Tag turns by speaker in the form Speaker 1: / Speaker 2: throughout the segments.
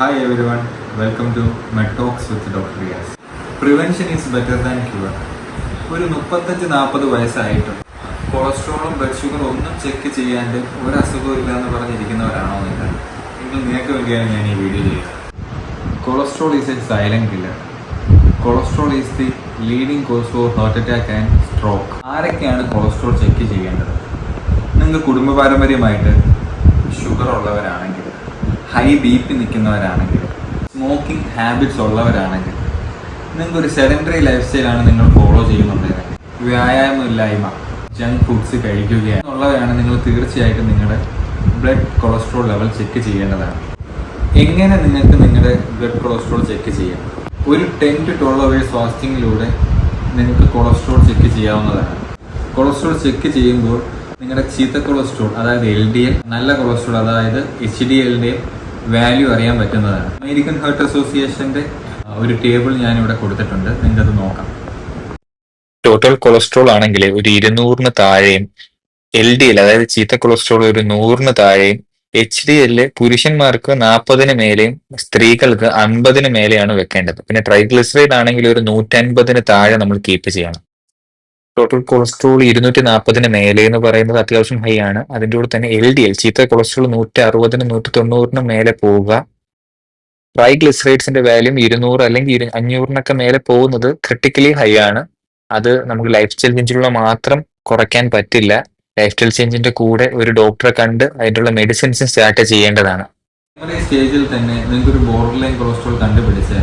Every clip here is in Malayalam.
Speaker 1: Hi everyone, welcome to MedTalks with Dr. Riaz. Prevention is better than cure. ഒരു 35-40 വയസ്സായിട്ടും കൊളസ്ട്രോളും ബ്ലഡ് ഷുഗറും ഒന്നും ചെക്ക് ചെയ്യാണ്ട് ഒരു അസുഖവും ഇല്ല എന്ന് പറഞ്ഞിരിക്കുന്നവരാണോ നിങ്ങൾ? നിങ്ങൾക്ക് വേണ്ടിയാണ് ഞാൻ ഈ വീഡിയോ ചെയ്യുന്നത്. Cholesterol is a silent killer. Cholesterol is the leading cause for heart attack and stroke. ആരൊക്കെയാണ് കൊളസ്ട്രോൾ ചെക്ക് ചെയ്യേണ്ടത്? നിങ്ങൾക്ക് കുടുംബ പാരമ്പര്യമായിട്ട് ഷുഗർ ഉള്ളവരാണെങ്കിൽ, ഹൈ ബി പി നിൽക്കുന്നവരാണെങ്കിൽ, സ്മോക്കിംഗ് ഹാബിറ്റ്സ് ഉള്ളവരാണെങ്കിൽ, നിങ്ങൾക്കൊരു സെഡൻറ്ററി ലൈഫ് സ്റ്റൈലാണ് നിങ്ങൾ ഫോളോ ചെയ്യുന്നുണ്ടെങ്കിൽ, വ്യായാമമില്ലായ്മ, ജങ്ക് ഫുഡ്സ് കഴിക്കുകയാണുള്ളവരാണ് നിങ്ങൾ തീർച്ചയായിട്ടും നിങ്ങളുടെ ബ്ലഡ് കൊളസ്ട്രോൾ ലെവൽ ചെക്ക് ചെയ്യേണ്ടതാണ്. എങ്ങനെ നിങ്ങൾക്ക് നിങ്ങളുടെ ബ്ലഡ് കൊളസ്ട്രോൾ ചെക്ക് ചെയ്യാം? ഒരു 10 to 12 hours ഫാസ്റ്റിങ്ങിലൂടെ നിങ്ങൾക്ക് കൊളസ്ട്രോൾ ചെക്ക് ചെയ്യാവുന്നതാണ്. കൊളസ്ട്രോൾ ചെക്ക് ചെയ്യുമ്പോൾ നിങ്ങളുടെ ചീത്ത കൊളസ്ട്രോൾ, അതായത് LDL, നല്ല കൊളസ്ട്രോൾ അതായത് HDLൻ്റെയും വാല്യൂ അറിയാൻ പറ്റുന്നതാണ്. അമേരിക്കൻ ഹാർട്ട് അസോസിയേഷൻ്റെ ഒരു ടേബിൾ ഞാനിവിടെ കൊടുത്തിട്ടുണ്ട്, നിങ്ങൾക്കത് നോക്കാം.
Speaker 2: ടോട്ടൽ കൊളസ്ട്രോൾ ആണെങ്കിൽ ഒരു 200 താഴെയും, LDL അതായത് ചീത്ത കൊളസ്ട്രോൾ ഒരു 100 താഴെയും, HDL പുരുഷന്മാർക്ക് 40 മേലെയും സ്ത്രീകൾക്ക് 50 മേലെയാണ് വെക്കേണ്ടത്. പിന്നെ ട്രൈഗ്ലിസറൈഡ് ആണെങ്കിൽ ഒരു 150 താഴെ നമ്മൾ കീപ്പ് ചെയ്യണം. ടോട്ടൽ കൊളസ്ട്രോൾ 240 മേലെ എന്ന് പറയുന്നത് അത്യാവശ്യം ഹൈ ആണ്. അതിൻ്റെ കൂടെ തന്നെ LDL ചീത്ത കൊളസ്ട്രോൾ 160 190 മേലെ പോവുക. ട്രൈഗ്ലിസറൈഡ്സിന്റെ വാല്യൂ 200 അല്ലെങ്കിൽ 500 മേലെ പോകുന്നത് ക്രിട്ടിക്കലി ഹൈ ആണ്. അത് നമുക്ക് ലൈഫ് സ്റ്റൈൽ ചേഞ്ചിലൂടെ മാത്രം കുറയ്ക്കാൻ പറ്റില്ല. ലൈഫ് സ്റ്റൈൽ ചേഞ്ചിന്റെ കൂടെ ഒരു ഡോക്ടറെ കണ്ട് അതിനുള്ള മെഡിസിൻസ് സ്റ്റാർട്ട് ചെയ്യേണ്ടതാണ്.
Speaker 1: ഈ സ്റ്റേജിൽ തന്നെ നിങ്ങൾക്കൊരു ബോർഡർ ലൈൻ കൊളസ്ട്രോൾ കണ്ടുപിടിച്ച്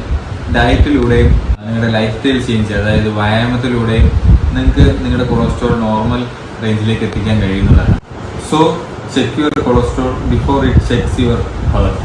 Speaker 1: ഡയറ്റിലൂടെയും നിങ്ങളുടെ ലൈഫ് സ്റ്റൈൽ ചേഞ്ച്, അതായത് വ്യായാമത്തിലൂടെയും നിങ്ങൾക്ക് നിങ്ങളുടെ കൊളസ്ട്രോൾ നോർമൽ റേഞ്ചിലേക്ക് എത്തിക്കാൻ കഴിയുന്നതാണ്. So check your cholesterol before it checks your heart.